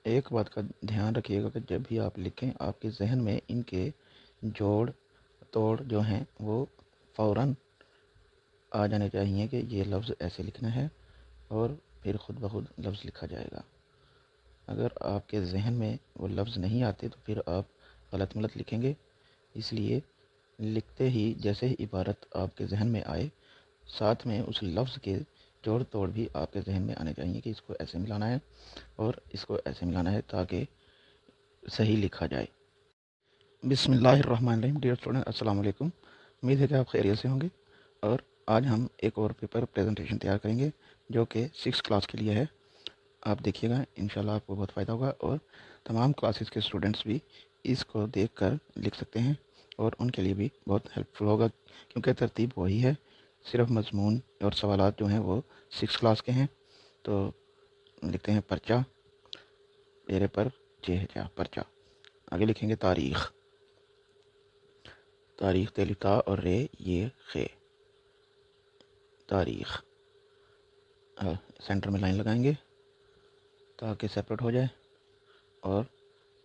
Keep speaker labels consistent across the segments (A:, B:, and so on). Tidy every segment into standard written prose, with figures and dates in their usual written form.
A: ایک بات کا دھیان رکھیے گا کہ جب بھی آپ لکھیں آپ کے ذہن میں ان کے جوڑ توڑ جو ہیں وہ فوراً آ جانے چاہیے کہ یہ لفظ ایسے لکھنا ہے، اور پھر خود بخود لفظ لکھا جائے گا۔ اگر آپ کے ذہن میں وہ لفظ نہیں آتے تو پھر آپ غلط ملت لکھیں گے۔ اس لیے لکھتے ہی جیسے ہی عبارت آپ کے ذہن میں آئے، ساتھ میں اس لفظ کے جوڑ توڑ بھی آپ کے ذہن میں آنے چاہیے کہ اس کو ایسے ملانا ہے اور اس کو ایسے ملانا ہے تاکہ صحیح لکھا جائے۔ بسم اللہ الرحمن الرحیم۔ ڈیئر اسٹوڈنٹ، السلام علیکم۔ امید ہے کہ آپ خیریت سے ہوں گے، اور آج ہم ایک اور پیپر پریزنٹیشن تیار کریں گے جو کہ 6 کلاس کے لیے ہے۔ آپ دیکھیے گا، انشاءاللہ آپ کو بہت فائدہ ہوگا، اور تمام کلاسز کے اسٹوڈنٹس بھی اس کو دیکھ کر لکھ سکتے ہیں، اور ان کے لیے بھی بہت ہیلپ فل ہوگا، کیونکہ ترتیب وہی ہے، صرف مضمون اور سوالات جو ہیں وہ 6 کلاس کے ہیں۔ تو لکھتے ہیں پرچہ، پیرے پر چہجہ پرچہ۔ آگے لکھیں گے تاریخ، تاریخ تیلی تا اور رے یہ خے، تاریخ۔ سینٹر میں لائن لگائیں گے تاکہ سیپریٹ ہو جائے، اور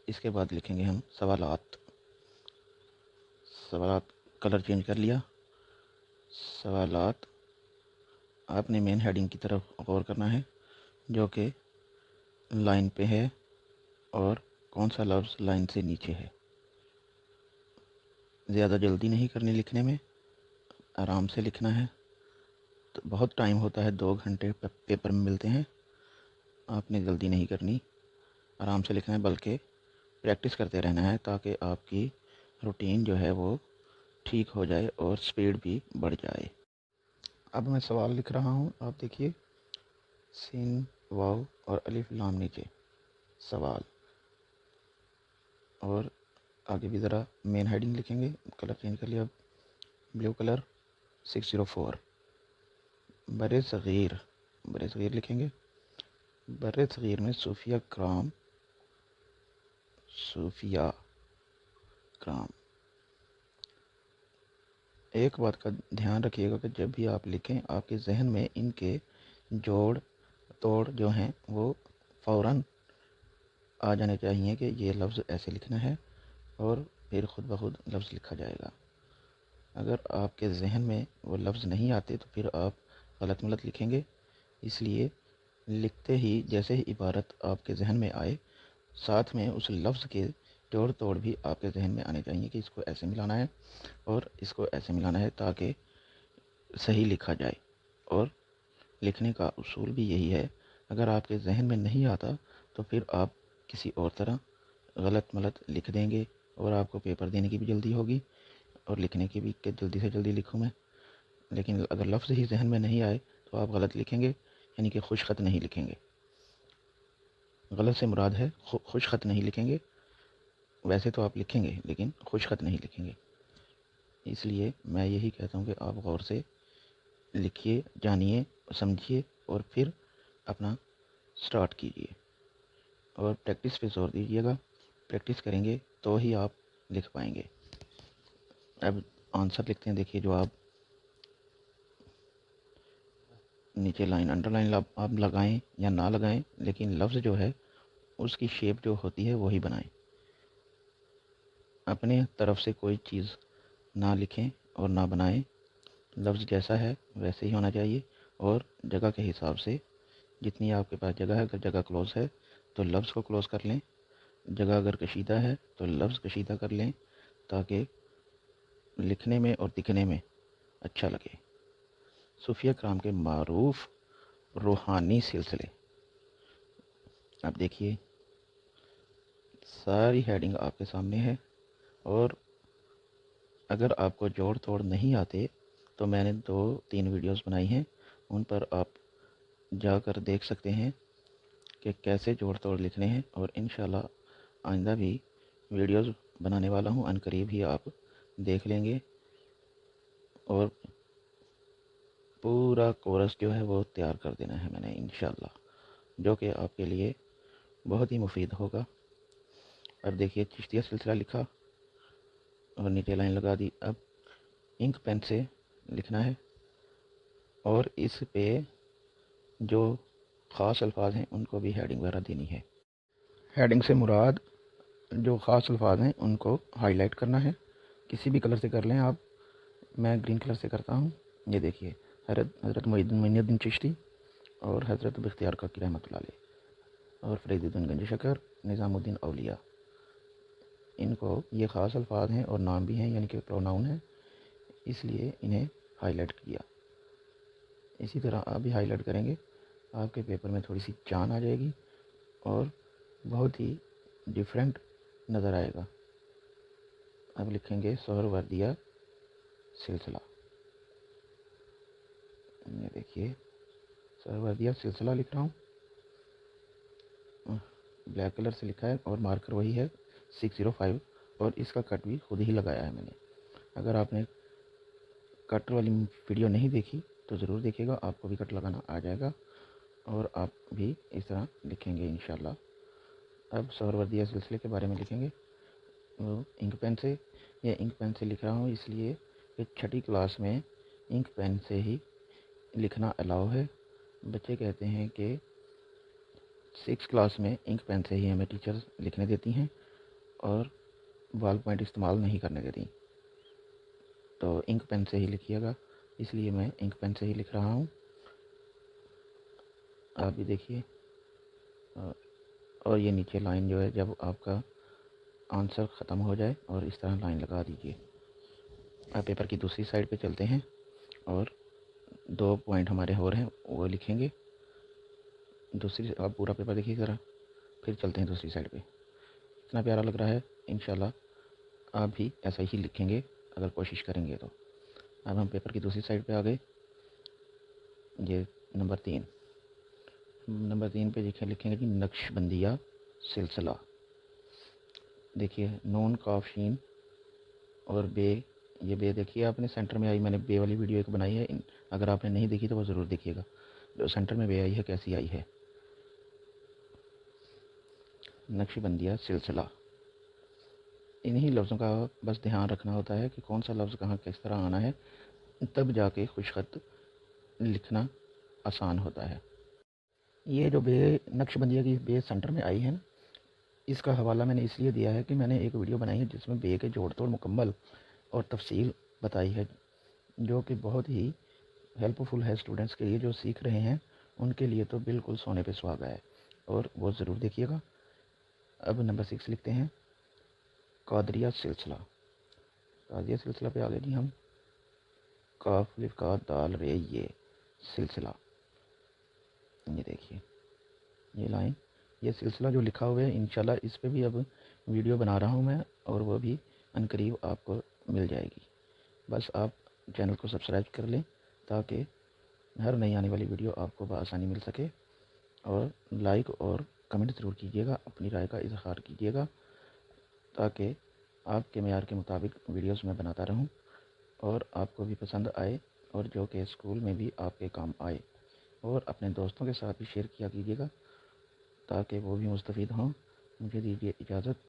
A: اس کے بعد لکھیں گے ہم سوالات۔ سوالات کلر چینج کر لیا، سوالات۔ آپ نے مین ہیڈنگ کی طرف غور کرنا ہے جو کہ لائن پہ ہے، اور کون سا لفظ لائن سے نیچے ہے۔ زیادہ جلدی نہیں کرنی لکھنے میں، آرام سے لکھنا ہے۔ تو بہت ٹائم ہوتا ہے، 2 گھنٹے پیپر میں ملتے ہیں، آپ نے جلدی نہیں کرنی، آرام سے لکھنا ہے، بلکہ پریکٹس کرتے رہنا ہے تاکہ آپ کی روٹین جو ہے وہ ٹھیک ہو جائے اور سپیڈ بھی بڑھ جائے۔ اب میں سوال لکھ رہا ہوں، آپ دیکھیے، سین واو اور الف لام نیچے، سوال۔ اور آگے بھی ذرا مین ہیڈنگ لکھیں گے، کلر چینج کر لیا، بلیو کلر، 604۔ بر صغیر، بر صغیر لکھیں گے، بر صغیر میں صوفیہ کرام، صوفیہ کرام۔ ایک بات کا دھیان رکھیے گا کہ جب بھی آپ لکھیں آپ کے ذہن میں ان کے جوڑ توڑ جو ہیں وہ فوراً آ جانے چاہیے کہ یہ لفظ ایسے لکھنا ہے، اور پھر خود بخود لفظ لکھا جائے گا۔ اگر آپ کے ذہن میں وہ لفظ نہیں آتے تو پھر آپ غلط ملت لکھیں گے۔ اس لیے لکھتے ہی جیسے ہی عبارت آپ کے ذہن میں آئے، ساتھ میں اس لفظ کے جوڑ توڑ بھی آپ کے ذہن میں آنے چاہیے کہ اس کو ایسے ملانا ہے اور اس کو ایسے ملانا ہے تاکہ صحیح لکھا جائے۔ اور لکھنے کا اصول بھی یہی ہے، اگر آپ کے ذہن میں نہیں آتا تو پھر آپ کسی اور طرح غلط ملت لکھ دیں گے، اور آپ کو پیپر دینے کی بھی جلدی ہوگی اور لکھنے کی بھی کہ جلدی سے جلدی لکھوں میں۔ لیکن اگر لفظ ہی ذہن میں نہیں آئے تو آپ غلط لکھیں گے، یعنی کہ خوش خط نہیں لکھیں گے۔ غلط سے مراد ہے خوش خط نہیں لکھیں گے، ویسے تو آپ لکھیں گے لیکن خوش خط نہیں لکھیں گے۔ اس لیے میں یہی کہتا ہوں کہ آپ غور سے لکھیے، جانیے، سمجھیے، اور پھر اپنا سٹارٹ کیجیے، اور پریکٹس پہ زور دیجیے گا۔ پریکٹس کریں گے تو ہی آپ لکھ پائیں گے۔ اب آنسر لکھتے ہیں، دیکھیے جواب۔ نیچے لائن انڈر لائن آپ لگائیں یا نہ لگائیں، لیکن لفظ جو ہے اس کی شیپ جو ہوتی ہے وہی بنائیں۔ اپنے طرف سے کوئی چیز نہ لکھیں اور نہ بنائیں، لفظ جیسا ہے ویسے ہی ہونا چاہیے، اور جگہ کے حساب سے جتنی آپ کے پاس جگہ ہے، اگر جگہ کلوز ہے تو لفظ کو کلوز کر لیں، جگہ اگر کشیدہ ہے تو لفظ کشیدہ کر لیں تاکہ لکھنے میں اور دکھنے میں اچھا لگے۔ صوفیہ کرام کے معروف روحانی سلسلے۔ اب دیکھیے، ساری ہیڈنگ آپ کے سامنے ہے، اور اگر آپ کو جوڑ توڑ نہیں آتے تو میں نے 2-3 ویڈیوز بنائی ہیں، ان پر آپ جا کر دیکھ سکتے ہیں کہ کیسے جوڑ توڑ لکھنے ہیں، اور انشاءاللہ آئندہ بھی ویڈیوز بنانے والا ہوں، ان قریب ہی آپ دیکھ لیں گے، اور پورا کورس جو ہے وہ تیار کر دینا ہے میں نے انشاءاللہ، جو کہ آپ کے لیے بہت ہی مفید ہوگا۔ اب دیکھیے، چشتیہ سلسلہ لکھا اور نیچے لائن لگا دی۔ اب انک پین سے لکھنا ہے، اور اس پہ جو خاص الفاظ ہیں ان کو بھی ہیڈنگ وغیرہ دینی ہے۔ ہیڈنگ سے مراد جو خاص الفاظ ہیں ان کو ہائی لائٹ کرنا ہے، کسی بھی کلر سے کر لیں آپ، میں گرین کلر سے کرتا ہوں۔ یہ دیکھیے، حضرت معین الدین چشتی اور حضرت بختیار کاکی رحمۃ اللہ علیہ اور فرید الدین گنج شکر، نظام الدین اولیاء، ان کو یہ خاص الفاظ ہیں اور نام بھی ہیں، یعنی کہ پروناؤن ہیں، اس لیے انہیں ہائی لائٹ کیا۔ اسی طرح آپ بھی ہائی لائٹ کریں گے، آپ کے پیپر میں تھوڑی سی جان آ جائے گی اور بہت ہی ڈیفرنٹ نظر آئے گا۔ اب لکھیں گے سہروردیہ سلسلہ۔ یہ دیکھیے، سہروردیہ سلسلہ لکھ رہا ہوں، بلیک کلر سے لکھا ہے اور مارکر وہی ہے 605، اور اس کا کٹ بھی خود ہی لگایا ہے میں نے۔ اگر آپ نے کٹ والی ویڈیو نہیں دیکھی تو ضرور دیکھیے گا، آپ کو بھی کٹ لگانا آ جائے گا اور آپ بھی اس طرح لکھیں گے انشاءاللہ۔ اب سہروردیہ سلسلے کے بارے میں لکھیں گے انک پین سے۔ یہ انک پین سے لکھ رہا ہوں اس لیے کہ چھٹی کلاس میں انک پین سے ہی لکھنا الاؤ ہے۔ بچے کہتے ہیں کہ 6 کلاس میں انک پین سے ہی ہمیں ٹیچر لکھنے دیتی ہیں اور بال پوائنٹ استعمال نہیں کرنے دیتی، تو انک پین سے ہی لکھیے گا، اس لیے میں انک پین سے ہی لکھ رہا ہوں۔ آپ بھی دیکھیے، اور یہ نیچے لائن جو ہے، جب آپ کا آنسر ختم ہو جائے اور اس طرح لائن لگا دیجیے۔ آپ پیپر کی دوسری سائڈ پہ چلتے ہیں اور 2 پوائنٹ ہمارے اور ہیں وہ لکھیں گے۔ دوسری آپ پورا پیپر دیکھیے ذرا، پھر چلتے ہیں دوسری سائڈ پہ۔ اتنا پیارا لگ رہا ہے، انشاءاللہ آپ بھی ایسا ہی لکھیں گے اگر کوشش کریں گے تو۔ اب ہم پیپر کی دوسری سائڈ پہ آ گئے۔ یہ نمبر 3 پہ لکھیں گے جی نقش بندیہ سلسلہ۔ دیکھیے، نون قاف شین اور بے، یہ بے دیکھیے آپ نے سینٹر میں آئی، میں نے بے والی ویڈیو ایک بنائی ہے، اگر آپ نے نہیں دیکھی تو وہ ضرور دیکھیے گا، جو سینٹر میں بے آئی ہے کیسی آئی ہے۔ نقش بندیہ سلسلہ، انہی لفظوں کا بس دھیان رکھنا ہوتا ہے کہ کون سا لفظ کہاں کس طرح آنا ہے، تب جا کے خوش خط لکھنا آسان ہوتا ہے۔ یہ جو بے نقش بندیہ کی بے سینٹر میں آئی ہے نا، اس کا حوالہ میں نے اس لیے دیا ہے کہ میں نے ایک ویڈیو بنائی ہے جس میں بے کے جوڑ توڑ مکمل اور تفصیل بتائی ہے، جو کہ بہت ہی ہیلپ فل ہے اسٹوڈنٹس کے لیے جو سیکھ رہے ہیں، ان کے لیے تو بالکل سونے پہ سہاگا ہے، اور وہ ضرور دیکھیے گا۔ اب نمبر 6 لکھتے ہیں قادریہ سلسلہ۔ قادریہ سلسلہ پہ آگے جی ہم، کاف الف قاف دال رے یہ سلسلہ۔ یہ دیکھیے، یہ لائن، یہ سلسلہ جو لکھا ہوا ہے، انشاءاللہ اس پہ بھی اب ویڈیو بنا رہا ہوں میں، اور وہ بھی عنقریب آپ کو مل جائے گی۔ بس آپ چینل کو سبسکرائب کر لیں تاکہ ہر نئی آنے والی ویڈیو آپ کو بآسانی مل سکے، اور لائک اور کمنٹ ضرور کیجیے گا، اپنی رائے کا اظہار کیجیے گا تاکہ آپ کے معیار کے مطابق ویڈیوز میں بناتا رہوں اور آپ کو بھی پسند آئے، اور جو کہ اسکول میں بھی آپ کے کام آئے، اور اپنے دوستوں کے ساتھ بھی شیئر کیا کیجیے گا تاکہ وہ بھی مستفید ہوں۔ مجھے دیجیے اجازت۔